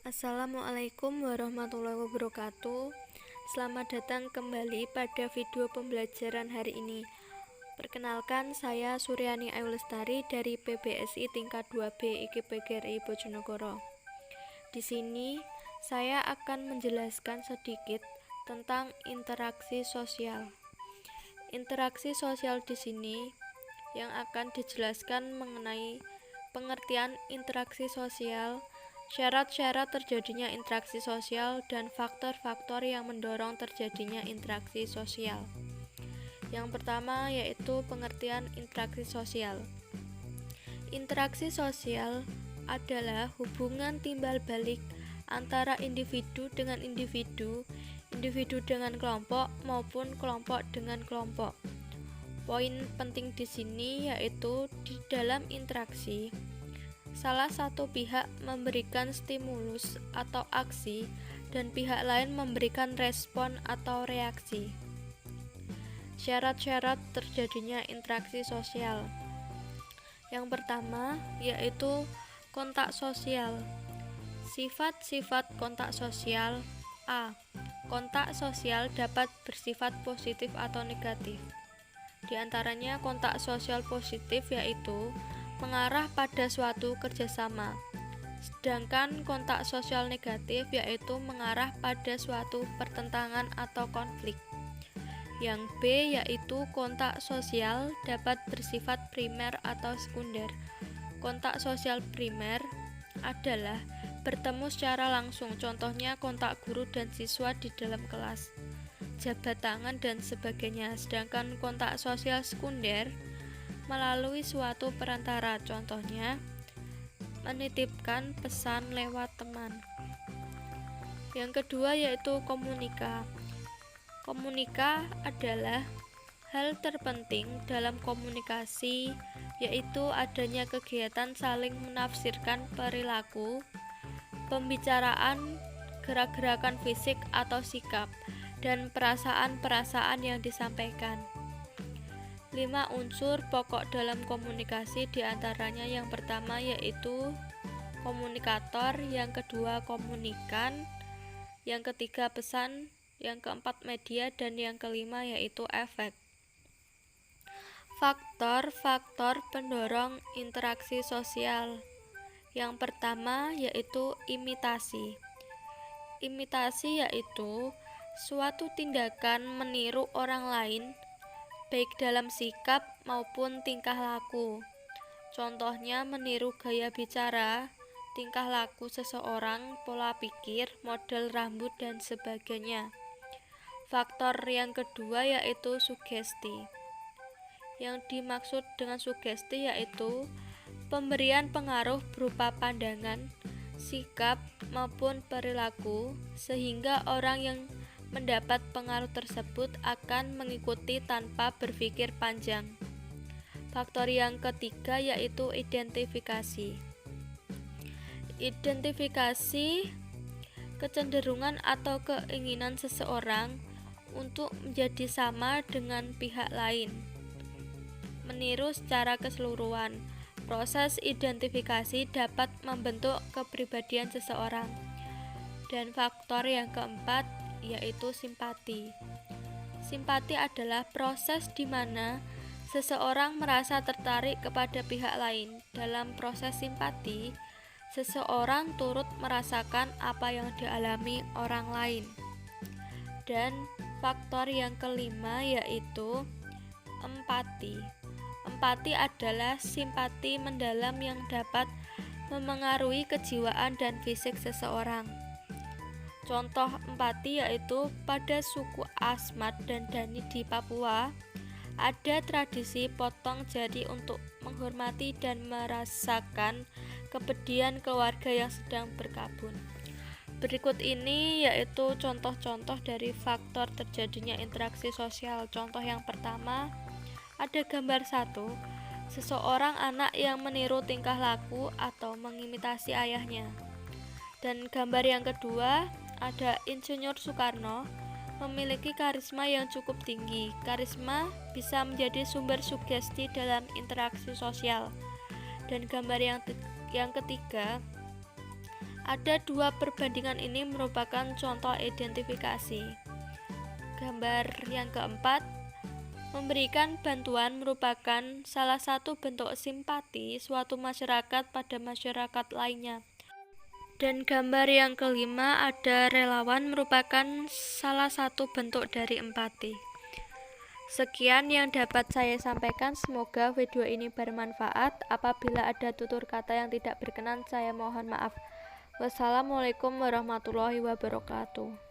Assalamualaikum warahmatullahi wabarakatuh. Selamat datang kembali pada video pembelajaran hari ini. Perkenalkan, saya Suryani Ayu Lestari dari PBSI tingkat 2B IKIP-GRI Bojonegoro. Di sini saya akan menjelaskan sedikit tentang interaksi sosial. Interaksi sosial di sini yang akan dijelaskan mengenai pengertian interaksi sosial, syarat-syarat terjadinya interaksi sosial, dan faktor-faktor yang mendorong terjadinya interaksi sosial. Yang pertama yaitu pengertian interaksi sosial. Interaksi sosial adalah hubungan timbal balik antara individu dengan individu, individu dengan kelompok, maupun kelompok dengan kelompok. Poin penting di sini yaitu di dalam interaksi, salah satu pihak memberikan stimulus atau aksi dan pihak lain memberikan respon atau reaksi. Syarat-syarat terjadinya interaksi sosial. Yang pertama yaitu kontak sosial. Sifat-sifat kontak sosial. A. Kontak sosial dapat bersifat positif atau negatif. Di antaranya kontak sosial positif yaitu mengarah pada suatu kerjasama, sedangkan kontak sosial negatif yaitu mengarah pada suatu pertentangan atau konflik. Yang B yaitu kontak sosial dapat bersifat primer atau sekunder. Kontak sosial primer adalah bertemu secara langsung, contohnya kontak guru dan siswa di dalam kelas, jabat tangan dan sebagainya. Sedangkan kontak sosial sekunder melalui suatu perantara, contohnya menitipkan pesan lewat teman. Yang kedua yaitu komunika. Komunika adalah hal terpenting dalam komunikasi, yaitu adanya kegiatan saling menafsirkan perilaku, pembicaraan, gerak-gerakan fisik atau sikap, dan perasaan-perasaan yang disampaikan. 5 unsur pokok dalam komunikasi, diantaranya yang pertama yaitu komunikator, yang kedua komunikan, yang ketiga pesan, yang keempat media, dan yang kelima yaitu efek. Faktor-faktor pendorong interaksi sosial. Yang pertama yaitu imitasi. Imitasi yaitu suatu tindakan meniru orang lain, baik dalam sikap maupun tingkah laku. Contohnya meniru gaya bicara, tingkah laku seseorang, pola pikir, model rambut, dan sebagainya. Faktor yang kedua yaitu sugesti. Yang dimaksud dengan sugesti yaitu pemberian pengaruh berupa pandangan, sikap, maupun perilaku, sehingga orang yang mendapat pengaruh tersebut akan mengikuti tanpa berpikir panjang. Faktor yang ketiga yaitu identifikasi. Identifikasi kecenderungan atau keinginan seseorang untuk menjadi sama dengan pihak lain, meniru secara keseluruhan. Proses identifikasi dapat membentuk kepribadian seseorang. Dan faktor yang keempat yaitu simpati. Simpati adalah proses di mana seseorang merasa tertarik kepada pihak lain. Dalam proses simpati, seseorang turut merasakan apa yang dialami orang lain. Dan faktor yang kelima yaitu empati. Empati adalah simpati mendalam yang dapat memengaruhi kejiwaan dan fisik seseorang. Contoh empati yaitu pada suku Asmat dan Dani di Papua, ada tradisi potong jari untuk menghormati dan merasakan kepedihan keluarga yang sedang berkabung. Berikut ini yaitu contoh-contoh dari faktor terjadinya interaksi sosial. Contoh yang pertama, ada gambar 1, seseorang anak yang meniru tingkah laku atau mengimitasi ayahnya. Dan gambar yang kedua, ada Insinyur Soekarno memiliki karisma yang cukup tinggi. Karisma bisa menjadi sumber sugesti dalam interaksi sosial. Dan gambar yang ketiga, Ada dua perbandingan ini merupakan contoh identifikasi. Gambar yang keempat, memberikan bantuan merupakan salah satu bentuk simpati suatu masyarakat pada masyarakat lainnya. Dan gambar yang kelima, ada relawan merupakan salah satu bentuk dari empati. Sekian yang dapat saya sampaikan, semoga video ini bermanfaat. Apabila ada tutur kata yang tidak berkenan, saya mohon maaf. Wassalamualaikum warahmatullahi wabarakatuh.